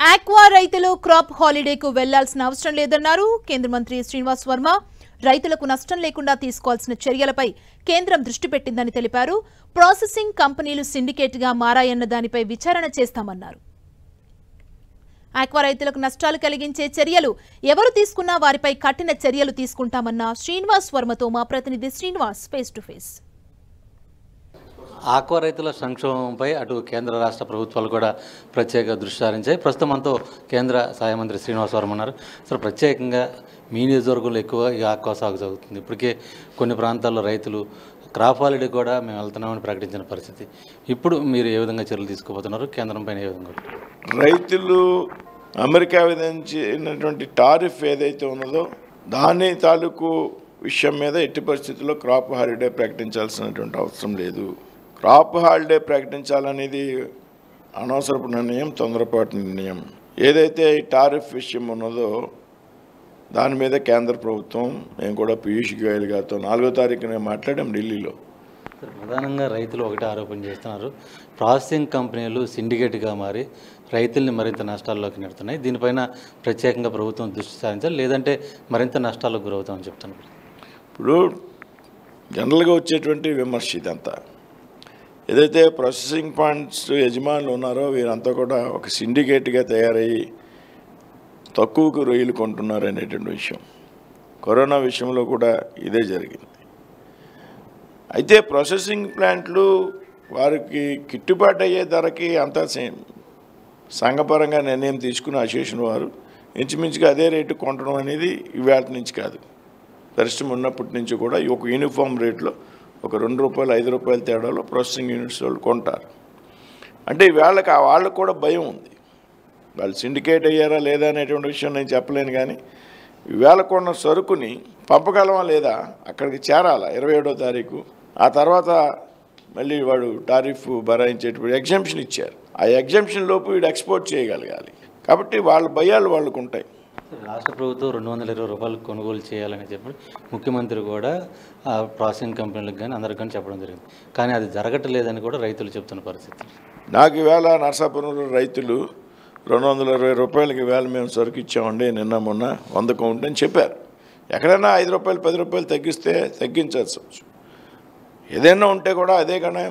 Aqua రైతులు crop హాలిడేకు వెళ్లాల్సిన అవసరం లేదన్నారు కేంద్ర మంత్రి శ్రీనివాస్ వర్మ. రైతులకు నష్టం లేకుండా తీసుకోవాల్సిన చర్యలపై కేంద్రం దృష్టి పెట్టిందని తెలిపారు. ప్రాసెసింగ్ కంపెనీలు సిండికేట్ గా మారాయన్న దానిపై విచారణ చేస్తామన్నారు. ఆక్వా రైతులకు నష్టాలు కలిగించే చర్యలు ఎవరు తీసుకున్నా వారిపై కఠిన చర్యలు తీసుకుంటామన్న శ్రీనివాస్ వర్మతో మా ప్రతినిధి Srinivas face to face. Aqua రైతుల సంక్షేమంపై అటు కేంద్ర రాష్ట్ర ప్రభుత్వాలు కూడా ప్రత్యేక దృష్టి సారించాయి. ప్రస్తుతం మనతో కేంద్ర సహాయ మంత్రి శ్రీనివాస్ వర్మ ఉన్నారు. అసలు ప్రత్యేకంగా మీ నియోజకవర్గంలో ఎక్కువ ఈ ఆక్వా సాగు జరుగుతుంది. ఇప్పటికే కొన్ని ప్రాంతాల్లో రైతులు క్రాప్ హాలిడే కూడా మేము వెళ్తున్నామని ప్రకటించిన పరిస్థితి. ఇప్పుడు మీరు ఏ విధంగా చర్యలు తీసుకోబోతున్నారు? కేంద్రం పైన ఏ విధంగా? రైతులు అమెరికా విధించినటువంటి టారిఫ్ ఏదైతే ఉన్నదో దాని తాలూకు విషయం మీద ఎట్టి పరిస్థితుల్లో క్రాప్ హాలిడే ప్రకటించాల్సినటువంటి అవసరం లేదు. క్రాప్ హాలిడే ప్రకటించాలనేది అనవసరపు నిర్ణయం, తొందరపాటు నిర్ణయం. ఏదైతే ఈ టారిఫ్ విషయం ఉన్నదో దాని మీద కేంద్ర ప్రభుత్వం, మేము కూడా పీయూష్ గోయల్ గారితో 4వ తారీఖున మాట్లాడాం ఢిల్లీలో. ప్రధానంగా రైతులు ఒకటే ఆరోపణ చేస్తున్నారు, ప్రాసెసింగ్ కంపెనీలు సిండికేట్గా మారి రైతుల్ని మరింత నష్టాల్లోకి నెడుతున్నాయి. దీనిపైన ప్రత్యేకంగా ప్రభుత్వం దృష్టి సారించాలి, లేదంటే మరింత నష్టాలకు గురవుతామని చెప్తున్నారు. ఇప్పుడు జనరల్గా వచ్చేటువంటి విమర్శ ఇదంతా. ఏదైతే ప్రాసెసింగ్ పాయింట్స్ యజమానులు ఉన్నారో వీరంతా కూడా ఒక సిండికేట్గా తయారయ్యి తక్కువకు రొయ్యలు కొంటున్నారు అనేటువంటి విషయం. కరోనా విషయంలో కూడా ఇదే జరిగింది. అయితే ప్రాసెసింగ్ ప్లాంట్లు వారికి గిట్టుబాటు అయ్యే ధరకి అంతా సంఘపరంగా నిర్ణయం తీసుకుని అసోసియేషన్ వారు ఇంచుమించుగా అదే రేటు కొనడం అనేది ఇవాళ నుంచి కాదు, పరిశ్రమ ఉన్నప్పటి నుంచి కూడా ఒక యూనిఫామ్ రేట్లో ఒక ₹2, ₹5 తేడాలో ప్రాసెసింగ్ యూనిట్స్ వాళ్ళు కొంటారు. అంటే వాళ్ళకు కూడా భయం ఉంది, వాళ్ళు సిండికేట్ అయ్యారా లేదా అనేటువంటి విషయం నేను చెప్పలేను. కానీ ఈవేళ కొన్న సరుకుని పంపగలమా లేదా, అక్కడికి చేరాలా 27వ తారీఖు. ఆ తర్వాత మళ్ళీ వాడు టారిఫ్ భరాయించేటువంటి ఎగ్జంప్షన్ ఇచ్చారు. ఆ ఎగ్జంప్షన్ లోపు వీడు ఎక్స్పోర్ట్ చేయగలగాలి. కాబట్టి వాళ్ళ భయాలు వాళ్ళకు ఉంటాయి. రాష్ట్ర ప్రభుత్వం ₹220 కొనుగోలు చేయాలని చెప్పి ముఖ్యమంత్రి కూడా ప్రాసెసింగ్ కంపెనీలకు కానీ అందరికి కానీ చెప్పడం జరిగింది. కానీ అది జరగట్లేదని కూడా రైతులు చెప్తున్న పరిస్థితి. నాకు ఈవేళ నరసాపురంలో రైతులు ₹220 ఈవేళ మేము సరుకు ఇచ్చామండి, నిన్న మొన్న 100 కౌంట్ అని చెప్పారు. ఎక్కడైనా ₹5, ₹10 తగ్గిస్తే తగ్గించవచ్చు. ఏదైనా ఉంటే కూడా అదే కన్నా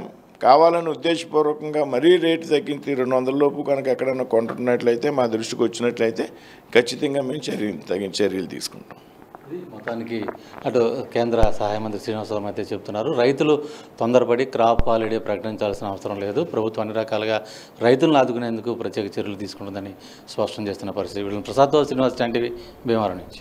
కావాలని ఉద్దేశపూర్వకంగా మరీ రేటు తగ్గించి 200 లోపు కనుక ఎక్కడైనా కొంటున్నట్లయితే మా దృష్టికి వచ్చినట్లయితే ఖచ్చితంగా మేము తగిన చర్యలు తీసుకుంటాం. మొత్తానికి అటు కేంద్ర సహాయ మంత్రి శ్రీనివాస్ వర్మ అయితే చెప్తున్నారు, రైతులు తొందరపడి క్రాప్ హాలిడే ప్రకటించాల్సిన అవసరం లేదు, ప్రభుత్వం అన్ని రకాలుగా రైతులను ఆదుకునేందుకు ప్రత్యేక చర్యలు తీసుకుంటుందని స్పష్టం చేస్తున్న పరిస్థితి. వీళ్ళని ప్రసాద్తో శ్రీనివాస్ టీవీ భీమవరం నుంచి.